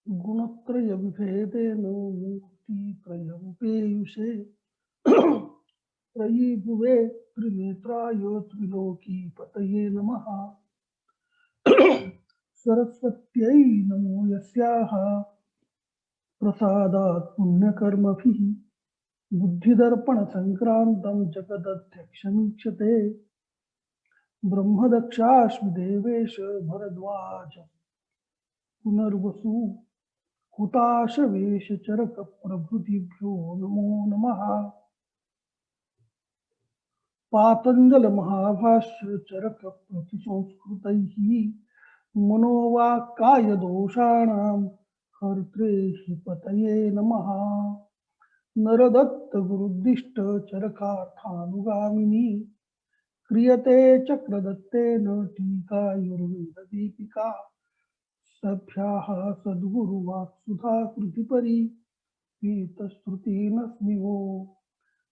गुणत्रय विभेदेन मूर्ति त्रयमुपेयुषे त्रयी भुवे त्रिनेत्राय त्रिलोकी पतये नमः। सरस्वत्यै नमो यस्याः प्रसादात् पुण्यकर्मभिः बुद्धिदर्पण संक्रांतं जगदध्यक्षमीक्षते। ब्रह्मदक्षाश्वदेवेश भरद्वाज पुनर्वसु हुताशवेश चरक प्रभृतिभ्यो नमो नमः। पातंजल महाभाष्य चरक प्रतिसंस्कृतैः मनोवाक्काय दोषाणां हर्त्रे हि पतये नमः। नरदत्त गुरुदिष्ट चरकार्थानुगामिनी क्रियते चक्रदत्तेन टीकायुर्वेददीपिका सभ्याः सद्गुरुवाक्सुधा कृतिपरि पीतश्रुतीनस्मि वो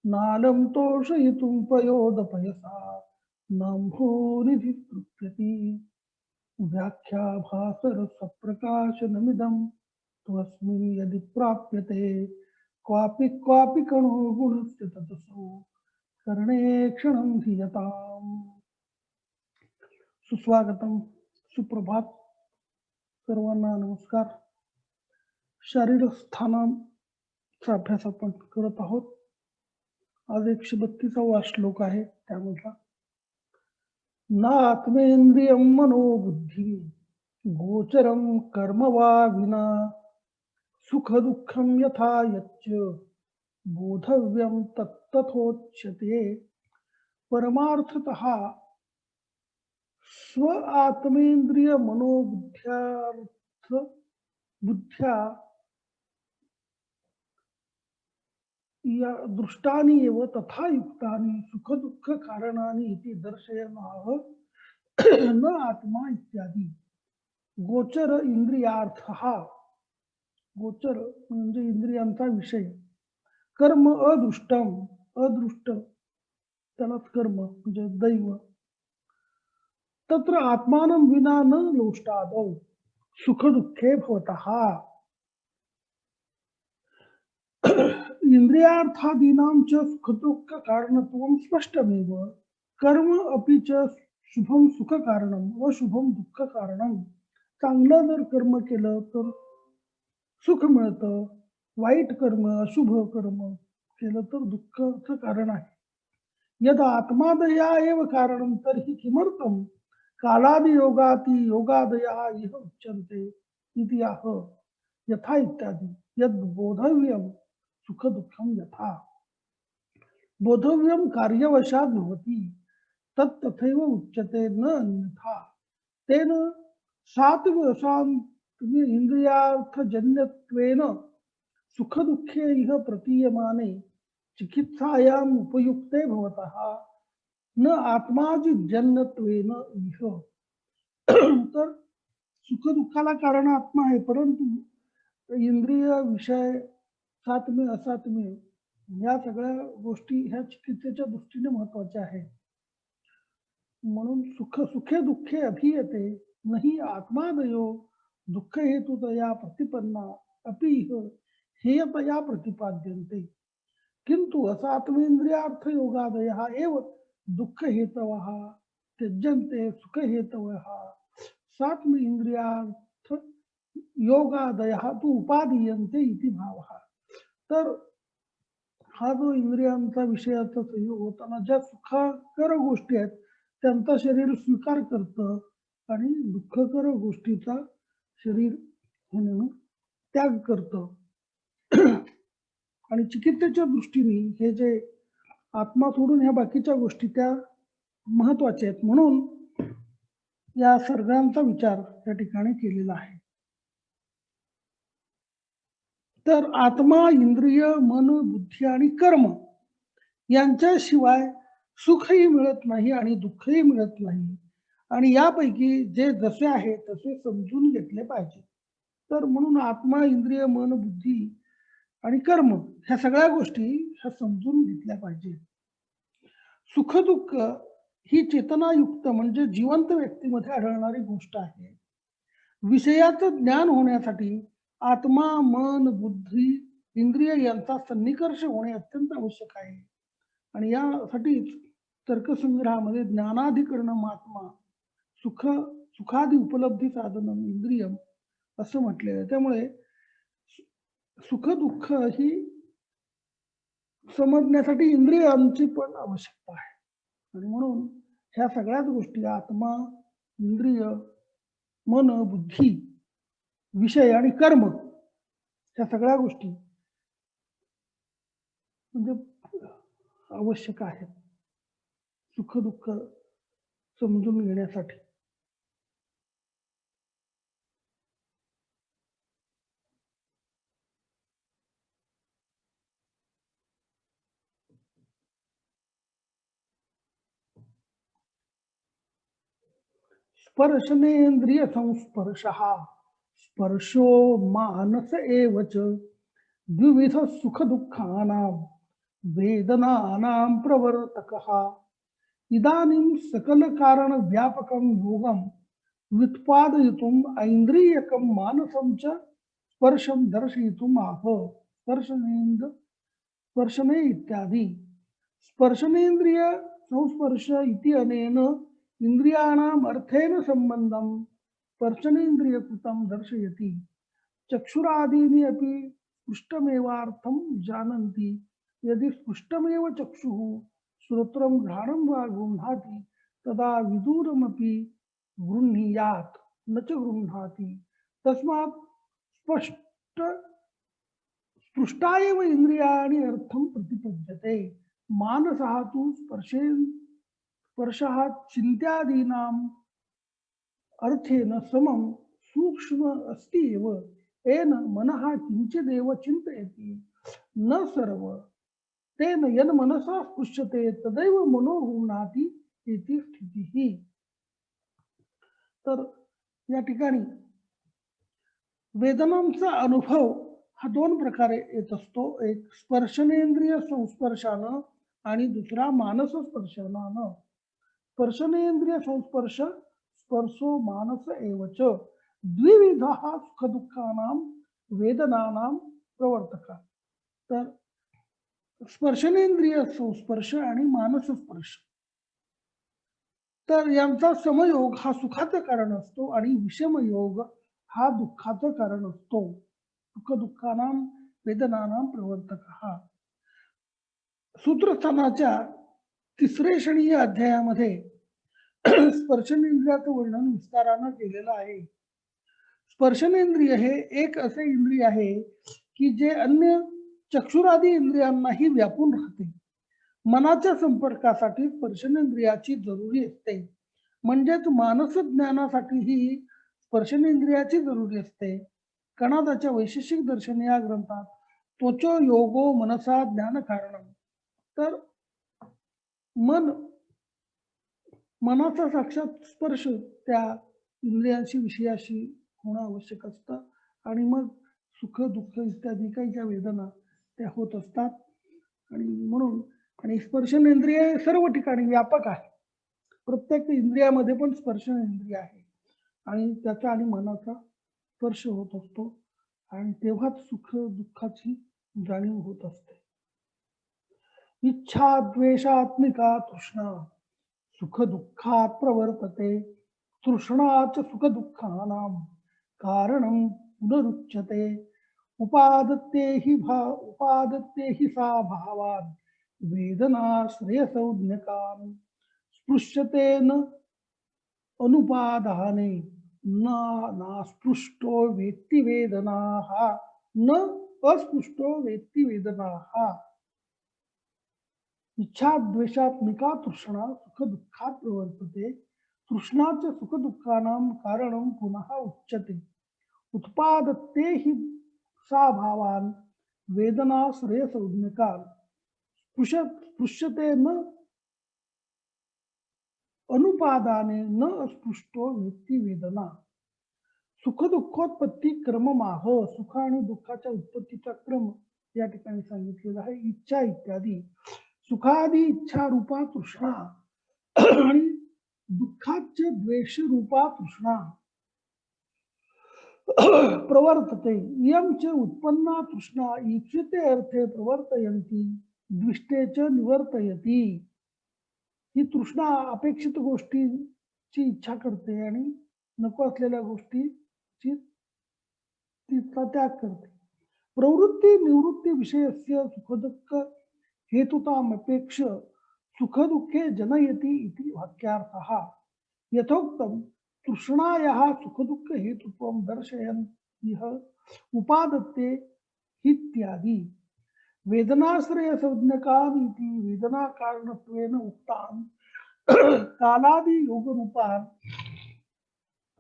नालं तोषयितुं पयोदपयसा नम्भोनिधिस्तृप्यति व्याख्याभासरसप्रकाशनमिदं त्वस्मिन् यदि प्राप्यते क्वापि कणो गुणस्य ततसो कर्णे क्षणं धियताम्। सुस्वागतम, सुप्रभात, सर्वांना नमस्कार। शारीर स्थानाचा अभ्यास आपण करत आहोत। आज 132वा श्लोक आहे त्यामधला नात्मेंद्रियं मनोबुद्धि गोचरं कर्म वा विना सुख दुःखं यथा यच्च बोधव्यं तत्तथोच्यते। परमार्थतः स्व आत्मेंद्रिय मनोबुद्ध्यार्थ बुद्ध्या या दृष्टानि एव तथा युक्तानि सुख दुःख कारणानि इति दर्शयनाः न आत्मा इत्यादी। गोचर इंद्रियार्थः, गोचर म्हणजे इंद्रियांचा विषय, कर्म अदृष्टम, अदृष्ट त्यालाच कर्म म्हणजे दैव, तत्र आत्मानं विना न लोष्टादौ सुख दुःखे भवतः। इंद्रियार्थादीनां च सुख दुःख कारणत्वं स्पष्टमेव। कर्म अपि च शुभम सुख कारणम अशुभम दुःख कारणम। चांगलं जर कर्म केलं तर सुख मिळतं, वाईट कर्म अशुभ कर्म केलं तर दुःखाचं कारण आहे। यदा आत्मादया एव कारणं तर्हि किमर्थं कालादि योगाति योगादयः इह उच्यन्ते इति आह यथा इत्यादि। यद् बोधव्यं सुख दुःखं यथा बोधव्यं कार्यवशात् भवति तत् तथैव उच्यते न अन्यथा। तेन सात्वशान्ति इंद्रियार्थजन्यत्वेन सुख दुःखे इह प्रतीयमाने चिकित्सायाम् उपयुक्ते भवतः न आत्माजिजन्यत्वेन इह। तर सुख दुःखाला कारण आत्मा आहे, परंतु इंद्रिय विषय सात्म्य असात्म्य या सगळ्या गोष्टी ह्या चिकित्सेच्या दृष्टीने महत्वाच्या आहेत। म्हणून सुखे दुःखे अभियते नहि आत्मादयो दुःख हेतुतया प्रतिपन्ना अपि हेयतया प्रतिपाद्यन्ते। किंतु असात्मेन्द्रियार्थ योगादयः एव दुःख हेतवः त्यज्यन्ते सुख हेतवः। सात्म इंद्रियार्थ योगादयः तु उपादीयन्ते इति भावः। तर हा जो इंद्रियांचा विषयाचा संयोग होताना ज्या सुखकर गोष्टी आहेत त्यांचा शरीर स्वीकार करतं आणि दुःखकर गोष्टीचा शरीर त्याग करतं। आणि चिकित्सेच्या दृष्टीने हे जे आत्मा सोडून ह्या बाकीच्या गोष्टी त्या महत्वाच्या आहेत, म्हणून या सर्गांचा विचार या ठिकाणी केलेला आहे। तर आत्मा, इंद्रिय, मन, बुद्धी आणि कर्म यांच्याशिवाय सुखही मिळत नाही आणि दुःखही मिळत नाही, आणि यापैकी जे जसे आहे तसे समजून घेतले पाहिजे। तर म्हणून आत्मा, इंद्रिय, मन, बुद्धी आणि कर्म ह्या सगळ्या गोष्टी ह्या समजून घेतल्या पाहिजे। सुख दुःख ही चेतनायुक्त म्हणजे जिवंत व्यक्तीमध्ये आढळणारी गोष्ट आहे। विषयाचं ज्ञान होण्यासाठी आत्मा, मन, बुद्धी, इंद्रिय यांचा सन्निकर्ष होणे अत्यंत आवश्यक आहे. आणि यासाठीच तर्कसंग्रहामध्ये ज्ञानाधिकरणम आत्मा, सुख सुखादी उपलब्धी साधनम इंद्रियम असं म्हटलेलं आहे. त्यामुळे सुख दुःख ही समजण्यासाठी इंद्रियांची पण आवश्यकता आहे. आणि म्हणून ह्या सगळ्याच गोष्टी आत्मा, इंद्रिय, मन, बुद्धी, विषय आणि कर्म ह्या सगळ्या गोष्टी म्हणजे आवश्यक आहेत सुख दुःख समजून घेण्यासाठी. स्पर्शनेन्द्रिय संस्पर्शः स्पर्शो मानस एव च द्विविध सुख दुःखानां वेदनानां प्रवर्तकः इदानीं सकल कारण व्यापकं योगं व्युत्पादयितुम् ऐन्द्रियकं मानसं च स्पर्शं दर्शयितुम् आह स्पर्शने इत्यादि. स्पर्शनेन्द्रिय संस्पर्श इति अनेन इंद्रियाणाम् अर्थेन संबंधं स्पर्शनेन्द्रियकृतं दर्शयति. चक्षुरादीनि अपि स्पृष्टमेवार्थं जानन्ति. यदि स्पृष्टमेव चक्षुः श्रोत्रं घ्राणं वा गृह्णाति तदा विदूरमपि गृह्णीयात् न च गृह्णाति. तस्मात् स्पष्ट स्पृष्टा एव इंद्रियाणि अर्थं प्रतिपद्यते. मानसः तु स्पर्शः चिन्त्यादीनाम् अर्थेन समं सूक्ष्म अस्ति एव. येन मनः किंचिदेव चिन्तयति न सर्व. तेन यन मनसा स्पृश्यते तदैव मनो गृह्णाति इति स्थितिः. तर या ठिकाणी वेदनांचा अनुभव हा दोन प्रकारे येत असतो. एक स्पर्शनेंद्रिय संस्पर्शानं आणि दुसरा मानस स्पर्शानं. स्पर्शनेंद्रिय संस्पर्श स्पर्शो मानस एवच द्विविधः सुख दुःखानां वेदनानां प्रवर्तक. तर स्पर्शनेंद्रिय संस्पर्श आणि मानस स्पर्श तर यांचा समयोग हा सुखाचं कारण असतो आणि विषमयोग हा दुःखाचं कारण असतो. सुख दुःखानां वेदनानां प्रवर्तक. सूत्रस्थानाच्या तिसरे अध्यायामध्ये स्पर्शनेंद्रियाचं वर्णन विस्तारानं केलेलं आहे. स्पर्शनेंद्रिय हे एक असे इंद्रिय आहे की जे अन्य चक्षुरादी इंद्रियांनाही व्यापून राहते. मनाच्या संपर्कासाठी स्पर्शनेंद्रियाची जरुरी असते. म्हणजेच मानस ज्ञानासाठीही स्पर्शनेंद्रियाची जरुरी असते. कणादाच्या वैशेषिक दर्शन या ग्रंथात तोचो योगो मनसा ज्ञान कारणम. तर मनाचा साक्षात स्पर्श त्या इंद्रियांशी विषयाशी होणं आवश्यक असतं आणि मग सुख दुःख इत्यादी काही ज्या वेदना त्या होत असतात. आणि म्हणून आणि स्पर्शनेंद्रिय सर्व ठिकाणी व्यापक आहे. प्रत्येक इंद्रियामध्ये पण स्पर्शनेंद्रिय आहे आणि त्याचा आणि मनाचा स्पर्श होत असतो आणि तेव्हाच सुख दुःखाची जाणीव होत असते. इच्छा द्वेषात्मिका तृष्णा सुख दुःखात प्रवर्तते. तृष्णाच सुख दुःखानां कारणं पुनरुच्यते. उपादत्ते हि सा भावान् वेदना श्रेयसौज्ञकान् स्पृश्यते न अनुपादाने नास्पृष्टो वेत्ति वेदनाः न अस्पृष्टो वेत्ति वेदनाः. इच्छा द्वेषात्मिका तृष्णा सुख दुःखात प्रवर्तते. तृष्णाच सुख दुःखानां कारणं पुनः उच्यते. उत्पादत्ते हि सा भावान् वेदना श्रेयसौज्ञकान् स्पृश्यते न अनुपादाने न अस्पृष्टो वेत्ति वेदना. सुख दुःखोत्पत्ती क्रममाह. सुख आणि दुःखाच्या उत्पत्तीचा क्रम या ठिकाणी सांगितलेला आहे. इच्छा इत्यादी सुखादी इच्छा रूपा तृष्णा आणि दुःखाचे द्वेष रूपा तृष्णा. प्रवर्तते इयं च उत्पन्ना तृष्णा ईप्सिते अर्थे प्रवर्तयन्ति दृष्टे च निवर्तयति. ही तृष्णा अपेक्षित गोष्टीची इच्छा करते आणि नको असलेल्या गोष्टीची तिचा त्याग करते. प्रवृत्ती निवृत्ती विषयस्य सुखदुःख हेतुतामपेक्ष सुखदुःखे जनयति इति वाक्यार्थः. यथोक्तं तृष्णायाः सुखदुःख हेतुत्वं दर्शयन् इह उपादत्ते इत्यादि. वेदनाश्रय संज्ञकान् इति वेदना कारणत्वेन उक्तान् कालादि योग रूपान्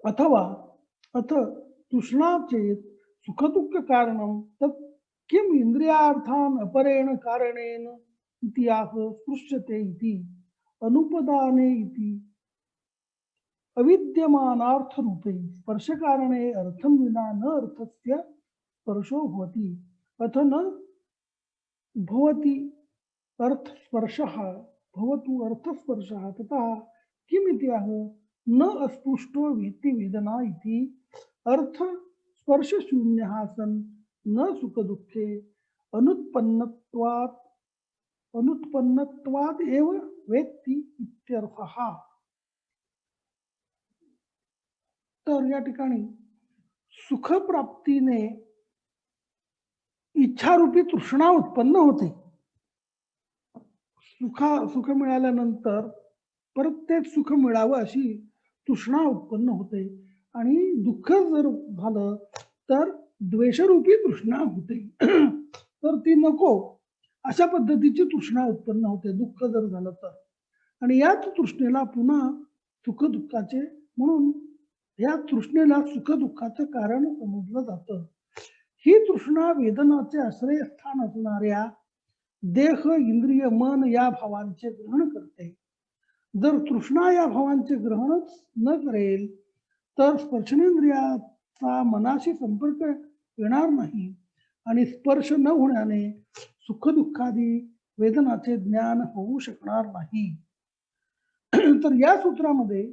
अथवा अथ तृष्णा चेत सुख दुःख कारणं तत् किम इंद्रियार्थान अपरेण कारणेन इतिहास स्पृश्यते इति अनुपदाने इति अविद्यमानार्थ रूपे स्पर्श कारणे अर्थम विना न अर्थस्य स्पर्शो भवति अथ न भवति अर्थ स्पर्शः भवतु अर्थ स्पर्शः ततः किम इतिहास न अस्पृष्टो वेत्ति वेदना इति अर्थ स्पर्श शून्यः सन् न सुख दुःखे अनुत्पन्नत्वात् एव वेत्ति इत्यर्थः. तर या ठिकाणी सुख प्राप्तीने इच्छारूपी तृष्णा उत्पन्न होते. सुख मिळाल्यानंतर परत तेच सुख मिळावं अशी तृष्णा उत्पन्न होते आणि दुःख जर झालं तर द्वेषरूपी तृष्णा होते. तर ती नको अशा पद्धतीची तृष्णा उत्पन्न होते दुःख जर झालं तर. आणि याच तृष्णेला पुन्हा सुख दुःखाचे म्हणून या तृष्णेला सुख दुःखाचं कारण समजलं जातं. ही तृष्णा वेदनाचे आश्रयस्थान असणाऱ्या देह इंद्रिय मन या भावांचे ग्रहण करते. जर तृष्णा या भावांचे ग्रहणच न करेल तर स्पर्शनेंद्रियाचा मनाशी संपर्क येणार नाही आणि स्पर्श न होण्याने सुख दुःखादी वेदनाचे ज्ञान होऊ शकणार नाही. तर या सूत्रामध्ये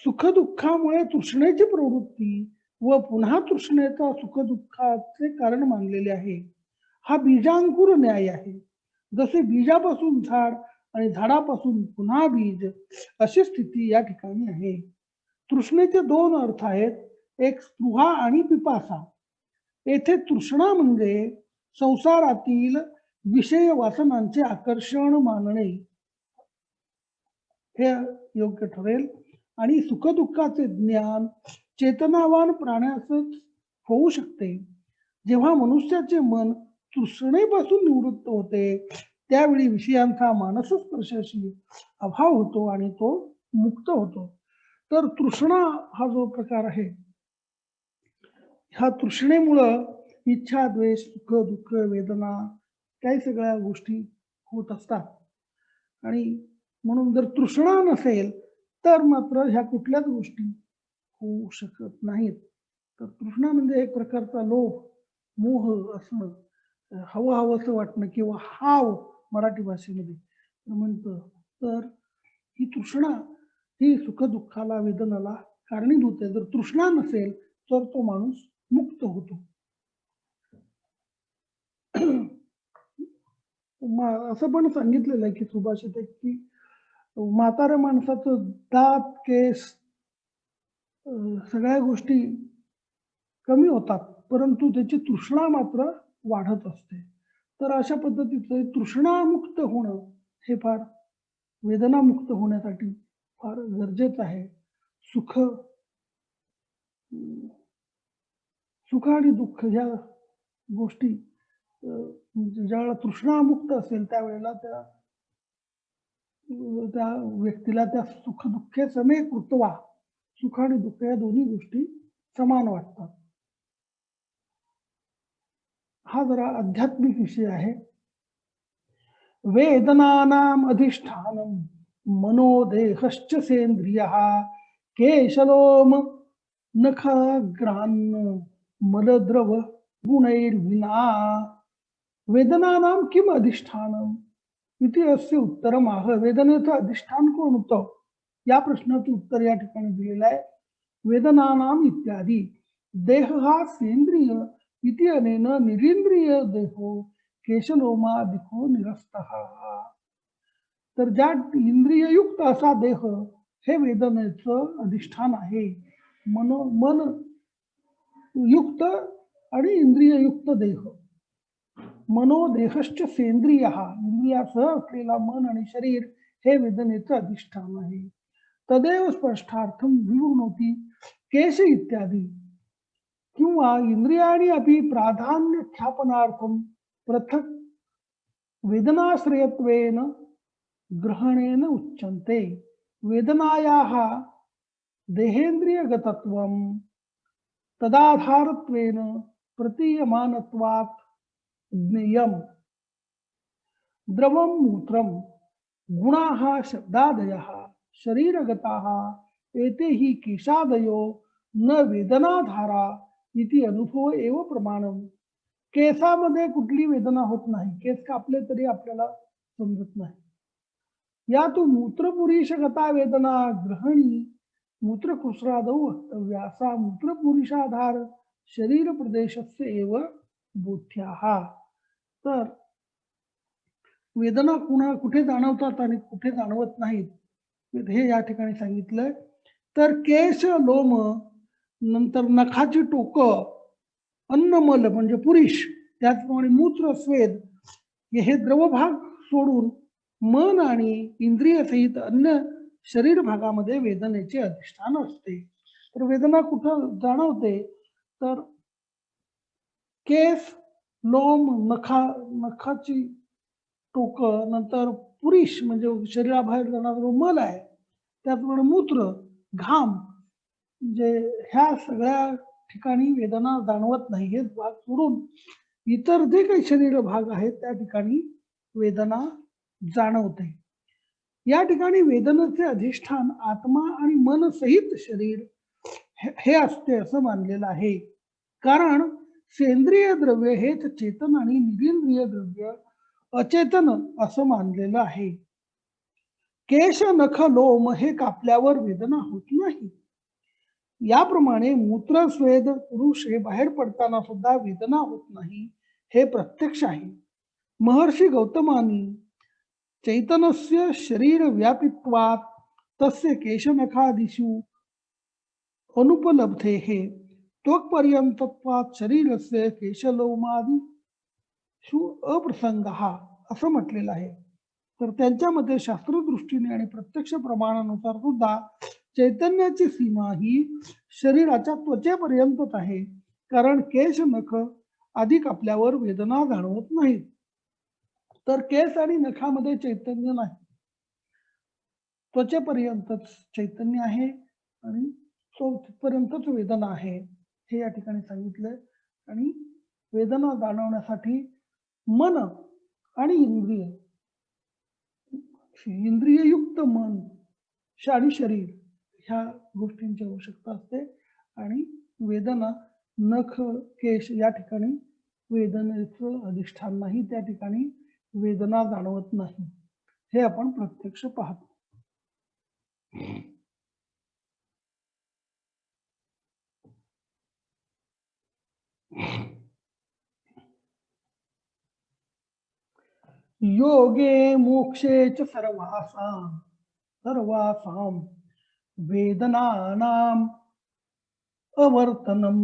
सुख दुःखामुळे तृष्णेची प्रवृत्ती व पुन्हा तृष्णेचा सुख दुःखाचे कारण मानलेले आहे. हा बीजांकुर न्याय आहे. जसे बीजापासून झाड आणि झाडापासून पुन्हा बीज अशी स्थिती या ठिकाणी आहे. तृष्णेचे दोन अर्थ आहेत, एक स्पृहा आणि पिपासा. येथे तृष्णा म्हणजे संसारातील विषय वासनांचे आकर्षण मानणे हे योग्य ठरेल आणि सुखदुःखाचे ज्ञान चेतनावान प्राण्यासच होऊ शकते. जेव्हा मनुष्याचे मन तृष्णेपासून निवृत्त होते त्यावेळी विषयांचा मानसस्पर्शाशी अभाव होतो आणि तो मुक्त होतो. तर तृष्णा हा जो प्रकार आहे ह्या तृष्णेमुळं इच्छा द्वेष सुख दुःख वेदना काही सगळ्या गोष्टी होत असतात. आणि म्हणून जर तृष्णा नसेल तर मात्र ह्या कुठल्याच गोष्टी होऊ शकत नाहीत. तर तृष्णा म्हणजे एक प्रकारचा लोभ मोह असणं, हवं हवंसं वाटणं किंवा हाव मराठी भाषेमध्ये म्हणतं. तर ही तृष्णा ही सुख दुःखाला वेदनाला कारणीभूत आहे. जर तृष्णा नसेल तर तो माणूस मुक्त होतो. असं पण सांगितलेलं आहे की सुभाषित आहे की म्हाताऱ्या माणसाचं दात केस सगळ्या गोष्टी कमी होतात परंतु त्याची तृष्णा मात्र वाढत असते. तर अशा पद्धतीचं तृष्णामुक्त होणं हे फार वेदनामुक्त होण्यासाठी फार गरजेचं आहे. सुख आणि दुःख ह्या गोष्टी ज्यावेळेला तृष्णामुक्त असेल त्यावेळेला त्या व्यक्तीला त्या सुख दुःखे समे कृत्वा सुख आणि दुःख या दोन्ही गोष्टी समान वाटतात. हा जरा आध्यात्मिक विषय आहे. वेदनानाम अधिष्ठानम मनोदेहश्च सेंद्रियः केशलोम नखग्रान्न मलद्रव गुणैर्विना वेदनानाम किम अधिष्ठानम इति अस्य उत्तरम आह. वेदनेचं अधिष्ठान कोण होतं या प्रश्नाचं उत्तर या ठिकाणी दिलेलं आहे. वेदनानाम इत्यादी देहः सेन्द्रिय इति अनेन निरींद्रिय देहो केशलोमादिको निरस्तः. तर ज्या इंद्रिययुक्त असा देह हे वेदनेचं अधिष्ठान आहे. मन युक्त आणि इंद्रिययुक्त देह. मनोदेहश्च सेंद्रिय, इंद्रियासह असलेला मन आणि शरीर हे वेदनेचं अधिष्ठान आहे. तदेव स्पष्टार्थम विवृणोति केश इत्यादी. किंवा इंद्रियाणि अपि प्राधान्य ख्यापनार्थम पृथक वेदनाश्रयत्वेन ग्रहणेन उच्यन्ते. वेदनायाः देहेन्द्रियगतत्वं तदाधारत्वेन प्रतीयमानत्वात् ज्ञेयम्. द्रवं मूत्रं गुणाः शब्दादयः शरीरगताः एते हि केशादयो न वेदनाधारा इति अनुभव एव प्रमाणम. केसामध्ये कुठली वेदना होत नाही. केस कापले तरी आपल्याला समजत नाही. या तो मूत्रपुरीशगता वेदना ग्रहणी मूत्रकुस्रादौ वक्तव्या. सा मूत्रपुरीशाधार शरीर प्रदेशस्य एव बोध्याः. तर वेदना कुठे जाणवतात आणि कुठे जाणवत नाहीत हे या ठिकाणी सांगितलंय. तर केश लोम, नंतर नखाची टोक, अन्नमल म्हणजे पुरीश, त्याचप्रमाणे मूत्र स्वेद हे द्रवभाग सोडून मन आणि इंद्रिय सहित अन्य शरीर भागामध्ये वेदनेचे अधिष्ठान असते. तर वेदना कुठं जाणवते तर केस, लोम, नखाची टोक, नंतर पुरीश म्हणजे शरीराबाहेर जाणारा मल आहे, त्याचप्रमाणे मूत्र, घाम, म्हणजे ह्या सगळ्या ठिकाणी वेदना जाणवत नाही. हे भाग सोडून इतर जे काही शरीर भाग आहेत त्या ठिकाणी वेदना जाणवते. या ठिकाणी वेदनेचे अधिष्ठान आत्मा आणि मन सहित शरीर हे असते असं मानलेलं आहे. कारण सेंद्रिय द्रव्य हेच चेतन आणि निरींद्रिय द्रव्य अचेतन असं मानलेलं आहे. केश, नख, लोम हे कापल्यावर वेदना होत नाही. याप्रमाणे मूत्र, स्वेद, पुरुष हे बाहेर पडताना सुद्धा वेदना होत नाही हे प्रत्यक्ष आहे. महर्षी गौतमानी चैतन्यस्य शरीर व्यापित्वात् तस्य केशनखादिषु अनुपलब्धेः त्वक्पर्यंतत्वात् शरीरस्य केशलोमादिषु अप्रसंगः असं म्हटलेलं आहे. तर त्यांच्या मते शास्त्रदृष्टीने आणि प्रत्यक्ष प्रमाणानुसार सुद्धा चैतन्याची सीमा ही शरीराच्या त्वचेपर्यंतच आहे. कारण केश, नख आधी कापल्यावर वेदना जाणवत नाहीत. तर केस आणि नखामध्ये चैतन्य नाही, त्वचेपर्यंतच चैतन्य आहे आणि तिथपर्यंतच वेदना आहे हे या ठिकाणी सांगितलंय. आणि वेदना जाणवण्यासाठी मन आणि इंद्रिययुक्त मन आणि शरीर ह्या गोष्टींची आवश्यकता असते. आणि वेदना नख, केश या ठिकाणी वेदनेचं अधिष्ठान नाही, त्या ठिकाणी वेदना जाणवत नाही हे आपण प्रत्यक्ष पाहतो. योगे मोक्षे च सर्वासां वेदनानां अवर्तनम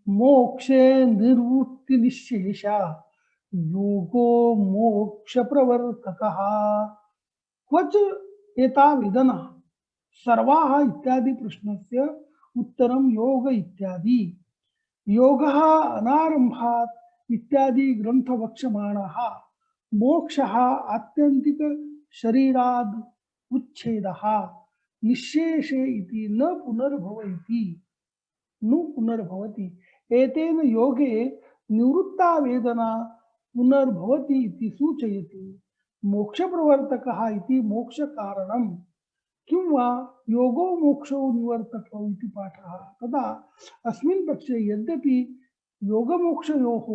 मोक्षे निर्वृत्ति निश्शेषा योगो मोक्ष प्रवर्तकः. क्वच एता वेदना सर्वाः इत्यादि प्रश्नस्य उत्तरम योग इत्यादि. योगः अनारंभात् इत्यादि ग्रंथ वक्ष्यमाणः मोक्षः आत्यंतिक शरीराद उच्छेदः निश्शेषे इति न पुनर्भवति. एतेन योगे निवृत्ता वेदना पुनर्भवति इति सूचयति. मोक्ष प्रवर्तकः इति मोक्ष कारणम किंवा योगो मोक्षो निवर्तकः इति पाठः. तदा अस्मिन् पक्षे यद्यपि योगमोक्षयोः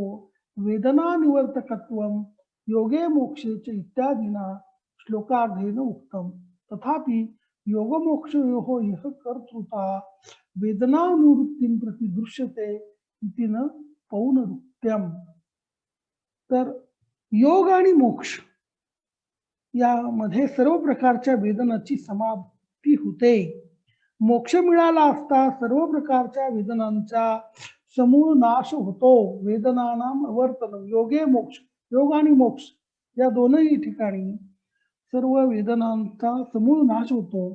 वेदना निवर्तकत्वं योगे मोक्षे च इत्यादिना श्लोकार्धेन उक्तम, तथापि योगमोक्षयोः यः कर्तृता वेदनानुवृत्तीं प्रति दृश्यते इति न पौनरुक्त्यम. तर योग आणि मोक्ष यामध्ये सर्व प्रकारच्या वेदनाची समाप्ती होते. मोक्ष मिळाला असता सर्व प्रकारच्या वेदनांचा समूळ नाश होतो. वेदनानाम अवर्तन योगे मोक्ष. योग आणि मोक्ष या दोनही ठिकाणी सर्व वेदनांचा समूळ नाश होतो.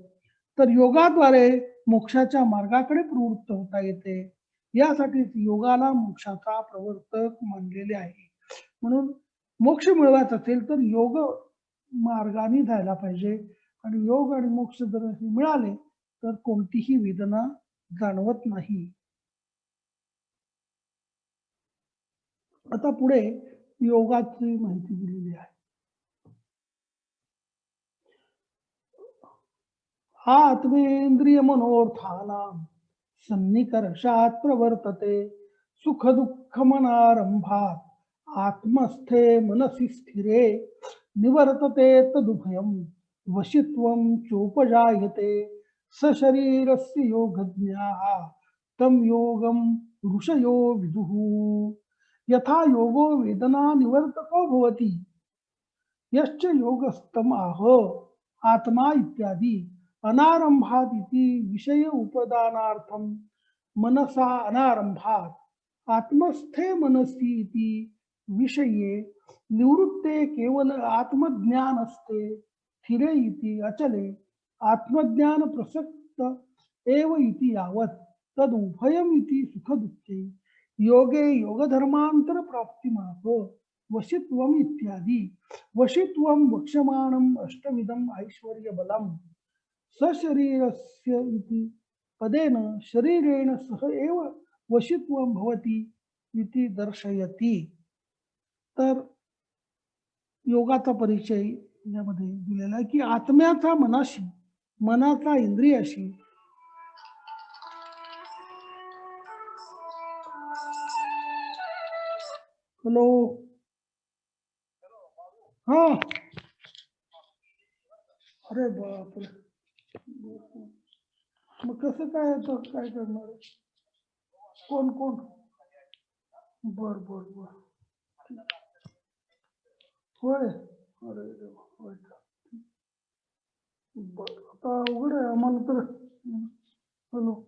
तर योगाद्वारे मोक्षाच्या मार्गाकडे प्रवृत्त होता येते. यासाठीच योगाला मोक्षाचा प्रवर्तक मानलेले आहे. म्हणून मोक्ष मिळवायचा असेल तर योग मार्गाने जायला पाहिजे. आणि योग आणि मोक्ष जर मिळाले तर कोणतीही वेदना जाणवत नाही. आता पुढे योगाची माहिती दिलेली आहे. आत्मेंद्रिय मनोर्थानां सन्निकर्षात् प्रवर्तते सुख दुःख मनारंभात आत्मस्थे मनसि स्थिरे निवर्तते तदुभयं वशित्वं चोपजायते सशरीरस्य योगज्ञाः तं योगं ऋषयो विदुः. यथा योगो वेदना निवर्तको भवति यश्च योगस्तम आह आत्मा इत्यादि अनारंभात इति विषय उपदानार्थम मनसा अनारंभात आत्मस्थे मनसी इति विषये निवृत्ते केवल आत्मज्ञान अस्ते स्थिरे इति अचले आत्मज्ञान प्रसक्त एव इति यावत् तद उभयम इति सुख दुःखे योगे योगधर्मांतर प्राप्तिमाह वशित्वम इत्यादि. वशित्वम वक्ष्यमाणम अष्टविधम ऐश्वर्य बलम सशरीरस्य इति पदेन शरीरेण सह एव वशित्वम भवति इति दर्शयति. तर योगाचा परिचय यामध्ये दिलेला आहे की आत्म्याचा मनाशी मनाचा इंद्रियाशी हॅलो हा अरे बापरे मग कसं काय आता काय करणार कोण कोण बर बर बर होय अरे देवा होय बर आता अवघड आहे आम्हाला तर. हॅलो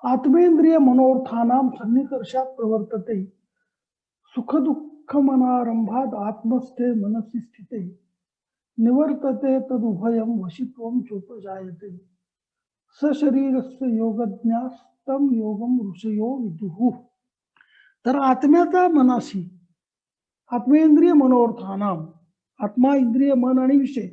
आत्मेंद्रिय मनोर्थानां सन्निकर्षात प्रवर्तते सुख दुःख मनारंभात आत्मस्थे मनसी स्थिते निवर्तते तदुभयम वशित्वम चोपजायते सशरीरस्य योगज्ञास्तम योगम ऋषयो विदुः. तर आत्म्याचा मनाशी आत्मेंद्रिय मनोर्थानाम आत्मा इंद्रिय मन आणि विषय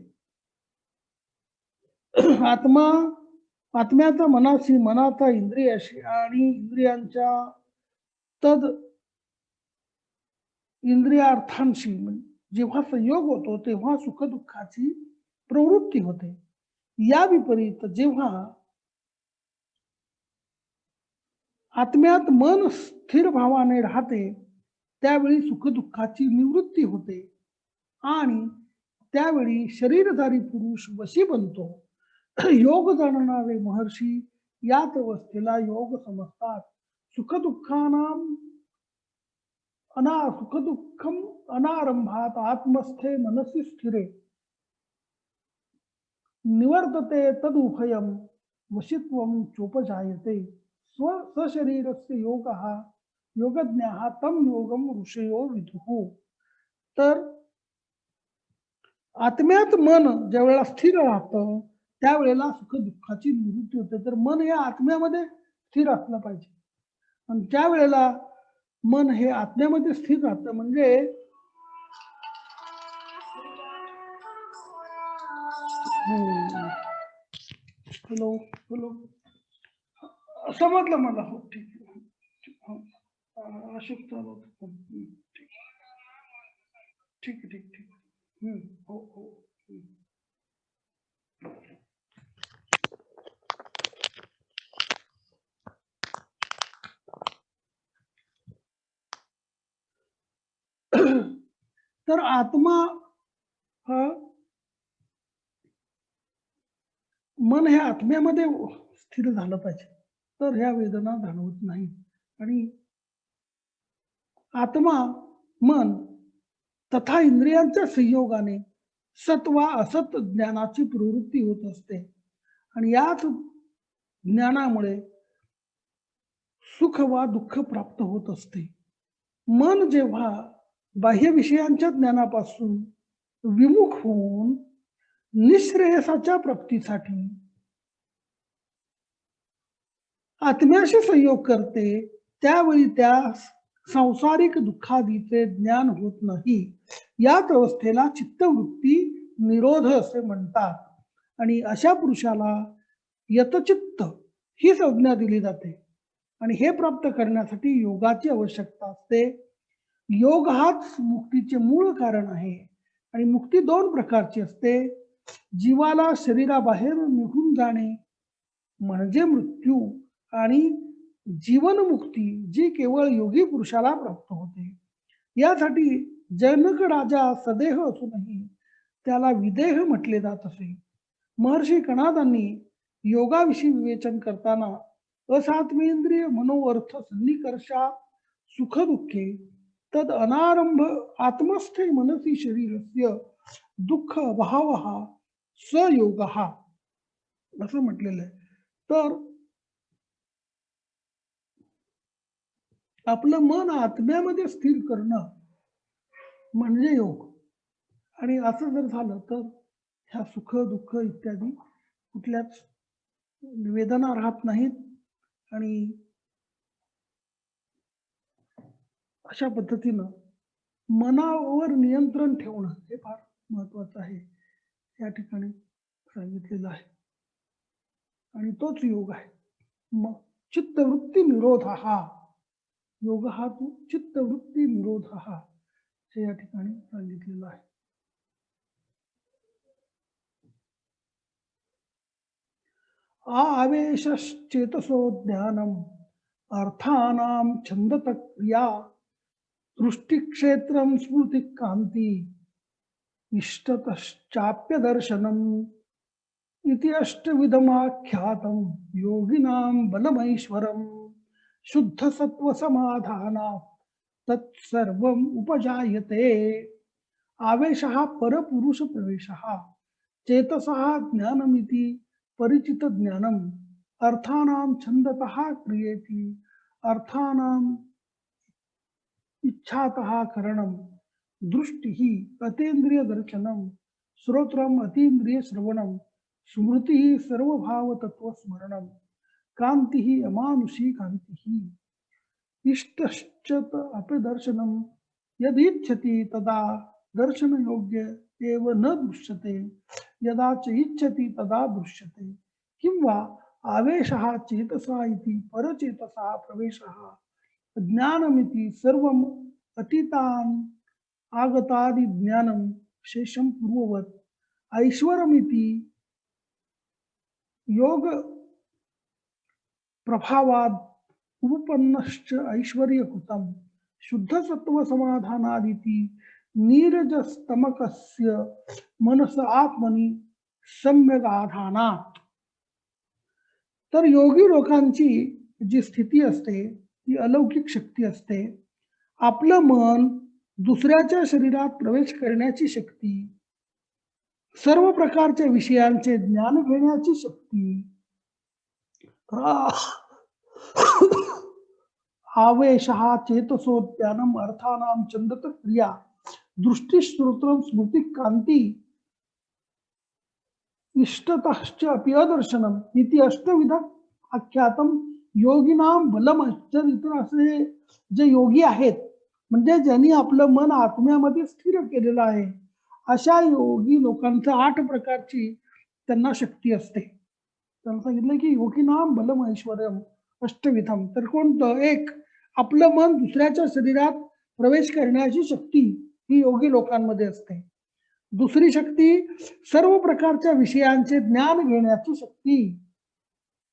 आत्म्याचा मनाशी मनाचा इंद्रियाशी आणि इंद्रियांच्या तद इंद्रियार्थांशी जेव्हा संयोग होतो तेव्हा सुख दुःखाची प्रवृत्ती होते. या विपरीत जेव्हा आत्म्यात मन स्थिर भावाने राहते त्यावेळी सुख दुःखाची निवृत्ती होते आणि त्यावेळी शरीरधारी पुरुष वशी बनतो. योग जाणणारे महर्षी याच अवस्थेला योग समजतात. सुख दुःखम अनारंभात आत्मस्थे मनसी स्थिरे निवर्तते तदुभयम वशित्वम चोपजायते सशरीरस्य योगः योगज्ञाः तम योगम ऋषयो विदुः. तर आत्म्यात मन ज्या वेळेला स्थिर राहतं त्यावेळेला सुख दुःखाची निवृत्ती होते. तर मन हे आत्म्यामध्ये स्थिर असलं पाहिजे आणि ज्या वेळेला मन हे आत्म्यामध्ये स्थिर राहतं म्हणजे हॅलो हॅलो समजलं मला. हो ठीक आहे अशोक चालू ठीक ठीक ठीक ठीक हो हो. तर आत्मा हा मन हे आत्म्यामध्ये स्थिर झालं पाहिजे, तर ह्या वेदना जाणवत नाही. आणि आत्मा, मन तथा इंद्रियांच्या संयोगाने सत वा असत ज्ञानाची प्रवृत्ती होत असते. आणि याच ज्ञानामुळे सुख वा दुःख प्राप्त होत असते. मन जेव्हा बाह्य विषयांच्या ज्ञानापासून विमुख होऊन निःश्रेयसाच्या प्राप्तीसाठी आत्म्याशी संयोग करते, त्यावेळी त्यास सांसारिक दुःखादीचे ज्ञान होत नाही. याच अवस्थेला चित्तवृत्ती निरोध असे म्हणतात. आणि अशा पुरुषाला यतचित्त ही संज्ञा दिली जाते. आणि हे प्राप्त करण्यासाठी योगाची आवश्यकता असते. योग हाच मुक्तीचे मूळ कारण आहे. आणि मुक्ती दोन प्रकारची असते. जीवाला शरीराबाहेर निघून जाणे म्हणजे मृत्यू, आणि जीवनमुक्ती जी केवळ योगी पुरुषाला प्राप्त होते. यासाठी जनक राजा सदेह असूनही त्याला विदेह म्हटले जात असे. महर्षी कणादांनी योगाविषयी विवेचन करताना असात्मेंद्रिय मनोअर्थ सन्निकर्षा सुख दुःखे तद अनारंभ आत्मस्थे मनसी शरीरस्य दुःख भाव सयोग असं म्हटलेलं आहे. तर आपलं मन आत्म्यामध्ये स्थिर करणं म्हणजे योग. आणि असं जर झालं तर ह्या सुख दुःख इत्यादी कुठल्याच वेदना राहत नाहीत. आणि अशा पद्धतीनं मनावर नियंत्रण ठेवणं हे फार महत्वाचं आहे, या ठिकाणी सांगितलेलं आहे. आणि तोच योग आहे. मग चित्तवृत्ती निरोध हा योग, हा तो चित्तवृत्ती निरोध हा हे या ठिकाणी सांगितलेलं आहे. आवेशश्चेतसो ज्ञानम अर्थानां छंदत क्रिया दृष्टिक्षेत्रम स्मृती कांती इष्टतश्चाप्य दर्शनम इति अष्टविधमाख्यातम योगिनां बलमैश्वरम शुद्ध सत्व समाधाना तत्सर्वम उपजायते. आवेशः परपुरुष प्रवेशः चेतसः ज्ञानमिति परिचित ज्ञानम अर्थानां छंदतः क्रियेति अर्थानां इच्छातः करणम दृष्टिः अतीन्द्रिय दर्शनम श्रोत्रम अतीन्द्रिय श्रवणम स्मृति सर्वभाव तत्व स्मरणम कांति अमानुषी कांति इष्टश्चत अपदर्शनम यदिच्छति तदा दर्शन योग्य एव न दृश्यते यदा च इच्छति तदा दृश्यते. किंवा आवेशः चेतसा इति परचेतसा प्रवेशः ज्ञानमिति सर्वम अतीतान आगतादि ज्ञानम शेषम पूर्ववत ऐश्वरमिति योग प्रभावाद उपपन्नश्च ऐश्वर्यकृतम शुद्ध सत्व समाधानादिति नीरजस्तमकस्य मनस आत्मनि सम्यक आधानात. तर योगी लोकांची जी स्थिती असते ती अलौकिक शक्ती असते. आपलं मन दुसऱ्याच्या शरीरात प्रवेश करण्याची शक्ती, सर्व प्रकारच्या विषयांचे ज्ञान घेण्याची शक्ती, आवेशः चेतसो ज्ञानम अर्थानां छंदत क्रिया दृष्टि श्रोत्रम स्मृति कांति इष्टतश्च अपि अदर्शनम इति अष्टविध आख्यातम योगिनाम बलम. तर इतर असे जे योगी आहेत, म्हणजे ज्यांनी आपलं मन आत्म्यामध्ये स्थिर केलेलं आहे, अशा योगी लोकांचं 8 प्रकारची त्यांना शक्ती असते. त्यांना सांगितलं की योगिनाम बलम ऐश्वर्यम अष्टविधम. तर कोणतं? एक, आपलं मन दुसऱ्याच्या शरीरात प्रवेश करण्याची शक्ती ही योगी लोकांमध्ये असते. दुसरी शक्ती, सर्व प्रकारच्या विषयांचे ज्ञान घेण्याची शक्ती,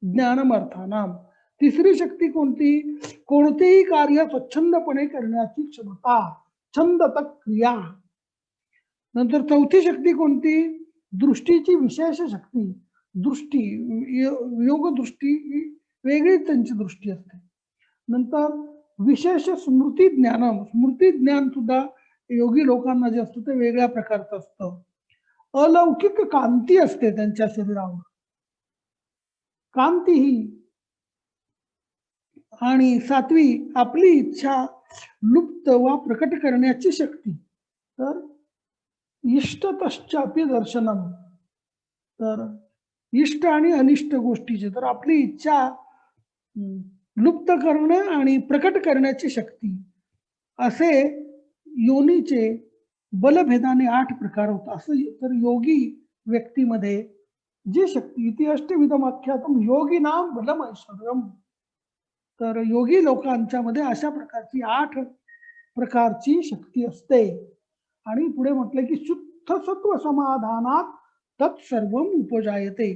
ज्ञानम अर्थानाम. तिसरी शक्ती कोणती? कोणतेही कार्य स्वच्छंदपणे करण्याची क्षमता, छंदत क्रिया. नंतर चौथी शक्ती कोणती? दृष्टीची विशेष शक्ती. दृष्टी, योग दृष्टी ही वेगळी त्यांची दृष्टी असते. नंतर विशेष स्मृती ज्ञानम, स्मृती ज्ञान सुद्धा योगी लोकांना जे असतं ते वेगळ्या प्रकारचं असतं. अलौकिक कांती असते त्यांच्या शरीरावर, कांती ही. आणि सातवी आपली इच्छा लुप्त वा प्रकट करण्याची शक्ती. तर इष्टतश्चापि दर्शनम, तर इष्ट आणि अनिष्ट गोष्टीचे, तर आपली इच्छा लुप्त करणं आणि प्रकट करण्याची शक्ती, असे योनीचे बलभेदाने 8 प्रकार होतात. असं तर योगी व्यक्तीमध्ये जी शक्ती, ती अष्टविधमाख्यातम योगिनाम बलम ऐश्वर्यम. तर योगी लोकांच्या मध्ये अशा प्रकारची 8 प्रकारची शक्ती असते. आणि पुढे म्हटलं की शुद्ध सत्व समाधानात तत्सर्वम उपजायते.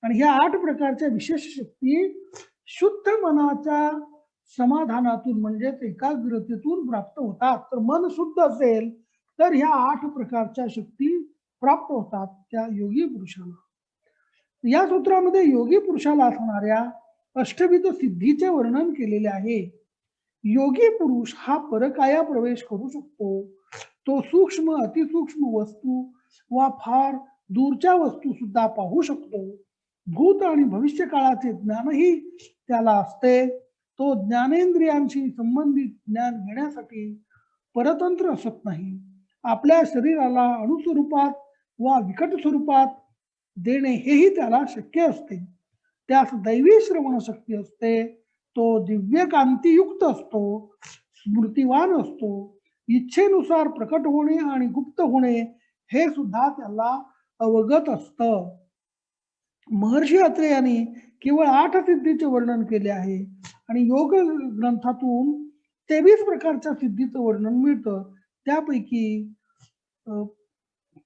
आणि ह्या 8 प्रकारच्या विशेष शक्ती शुद्ध मनाच्या समाधानातून म्हणजेच एकाग्रतेतून प्राप्त होतात. तर मन शुद्ध असेल तर ह्या 8 प्रकारच्या शक्ती प्राप्त होतात त्या योगी पुरुषाला. या सूत्रामध्ये योगी पुरुषाला असणाऱ्या अष्टविध सिद्धीचे वर्णन केलेले आहे. योगी पुरुष हा परकाया प्रवेश करू शकतो. तो सूक्ष्म अतिसूक्ष्म वस्तू वा फार दूरच्या वस्तू सुद्धा पाहू शकतो. भूत आणि भविष्य काळाचे ज्ञानही त्याला असते. तो ज्ञानेंद्रियांशी संबंधित ज्ञान घेण्यासाठी परतंत्र असत नाही. आपल्या शरीराला अणुस्वरूपात वा विकट स्वरूपात देणे हेही त्याला शक्य असते. त्यास दैवी श्रवण शक्ती असते. तो दिव्य कांतीयुक्त असतो, स्मृतिवान असतो. इच्छेनुसार प्रकट होणे आणि गुप्त होणे हे सुद्धा त्याला अवगत असतं. महर्षी अत्रे यांनी केवळ 8 सिद्धीचे वर्णन केले आहे. आणि योग ग्रंथातून 23 प्रकारच्या सिद्धीचं वर्णन मिळतं. त्यापैकी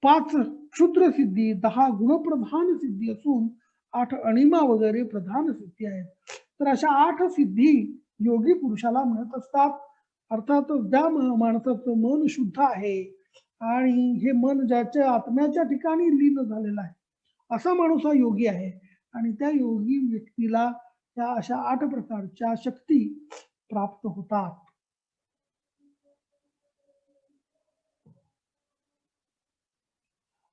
5 क्षुद्र सिद्धी, 10 गुणप्रधान सिद्धी असून 8 अणिमा वगैरे प्रधान सिद्धी आहेत. तर अशा 8 सिद्धी योगी पुरुषाला मिळत असतात. अर्थात ज्या माणसाचं मन शुद्ध आहे आणि हे मन ज्याच्या आत्म्याच्या ठिकाणी लीन झालेलं आहे, असा माणूस हा योगी आहे. आणि त्या योगी व्यक्तीला त्या अशा 8 प्रकारच्या शक्ती प्राप्त होतात.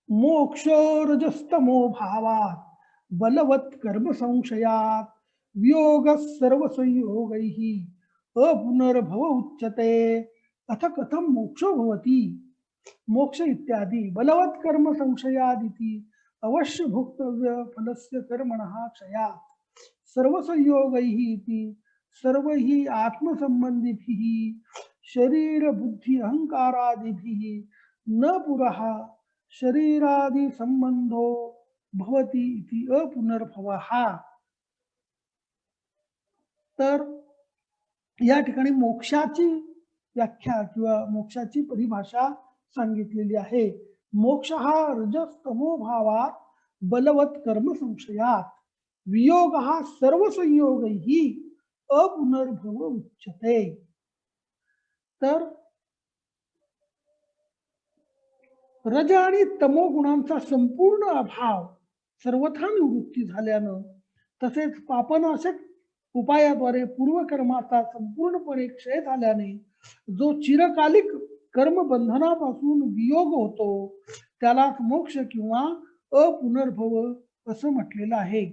मोक्षो रजस्तमो भावात बलवत कर्म संशयात वियोग सर्व संयोगैहि अपुनर्भव उच्यते. अथ कथम मोक्षो भवति. मोक्ष इत्यादी बलवत कर्म संशयादिति अवश्य भोक्तव्य फलस्य कर्मणः क्षयात् सर्व संयोगैः इति सर्व ही आत्मसंबंधिभिः शरीर बुद्धि अहंकारादिभिः न पुरः शरीरादि संबंधो भवति इति अपुनर्भवः. तर या ठिकाणी मोक्षाची व्याख्या किंवा मोक्षाची परिभाषा सांगितलेली आहे. मोक्ष हा रजस्तमो भावात बलवत कर्म संशयात वियोग हा सर्व संयोगैहि अपुनर्भव उच्यते. तर रज आणि तमो गुणांचा संपूर्ण अभाव सर्वथा निवृत्ती झाल्यानं, तसेच पापनाशक उपायाद्वारे पूर्वकर्माचा संपूर्णपणे क्षय झाल्याने जो चिरकालिक कर्म बंधनापासून वियोग होतो त्याला मोक्ष किंवा अपुनर्भव असं म्हटलेलं आहे.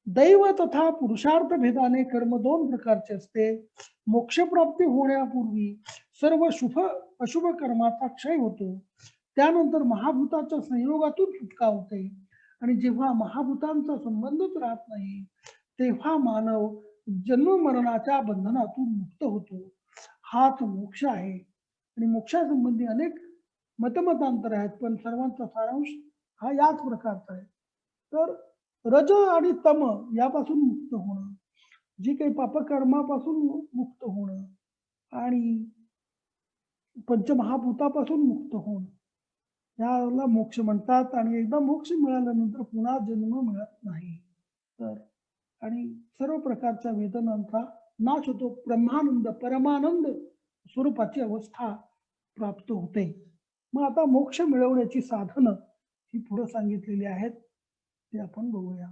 दैव तथा पुरुषार्थ भेदाने कर्म 2 प्रकारचे असते. मोक्षप्राप्ती होण्यापूर्वी सर्व शुभ अशुभ कर्माचा क्षय होतो. त्यानंतर महाभूताच्या संयोगातून सुटका होते. आणि जेव्हा महाभूतांचा संबंधच राहत नाही तेव्हा मानव जन्म मरणाच्या बंधनातून मुक्त होतो. हाच मोक्ष आहे. आणि मोक्षासंबंधी अनेक मतमतांतर आहेत, पण सर्वांचा सारांश हा याच प्रकारचा आहे. तर रज आणि तम यापासून मुक्त होणं, जी काही पापकर्मापासून मुक्त होणं आणि पंचमहाभूतापासून मुक्त होणं, याला मोक्ष म्हणतात. आणि एकदा मोक्ष मिळाल्यानंतर पुन्हा जन्म मिळत नाही. तर आणि सर्व प्रकारच्या वेदनांचा नाश होतो. ब्रह्मानंद परमानंद स्वरूपाची अवस्था प्राप्त होते. मग आता मोक्ष मिळवण्याची साधनं ही पुढे सांगितलेली आहेत, ते आपण बघूया.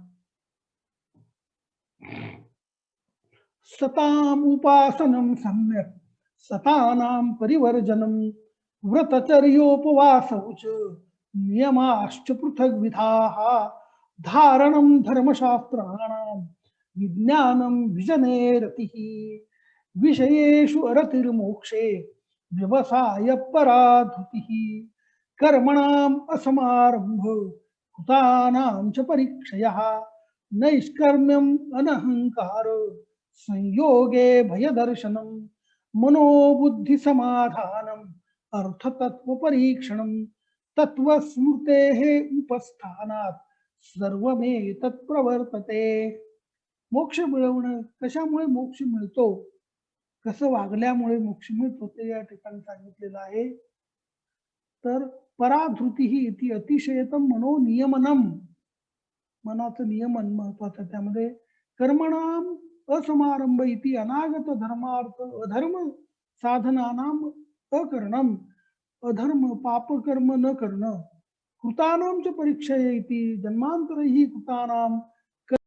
सताम उपासनं सम्यक् सतानां परिवर्जनं व्रतचर्योपवासौ च नियमाश्च पृथग्विधाः धारणं धर्मशास्त्राणां विज्ञानं विजने रतिः विषयेषु अरतिर्मोक्षे व्यवसाय पराधृतिः कर्मणाम् असमारंभ कृतानां च परिक्षयः नैष्कर्म्यम् अनहंकार संयोगे भयदर्शनम मनोबुद्धि समाधानम अर्थतत्व परीक्षणम तत्वस्मृतेः उपस्थानात सर्वमेतत् प्रवर्तते. मोक्ष मिळवणं, कशामुळे मोक्ष मिळतो, कसं वागल्यामुळे मोक्ष मिळतो ते या ठिकाणी सांगितलेलं आहे. तर पराधृती इति अतिशयतम मनोनियमनम, मनाचं नियमन महत्वाचं. त्यामध्ये कर्मणाम असमारंभ इति अनागत धर्मार्थ अधर्म साधनानाम अकरणम, अधर्म पापकर्म न करणं. कृतानाम च परीक्षय इति जन्मांतरही कृतानाम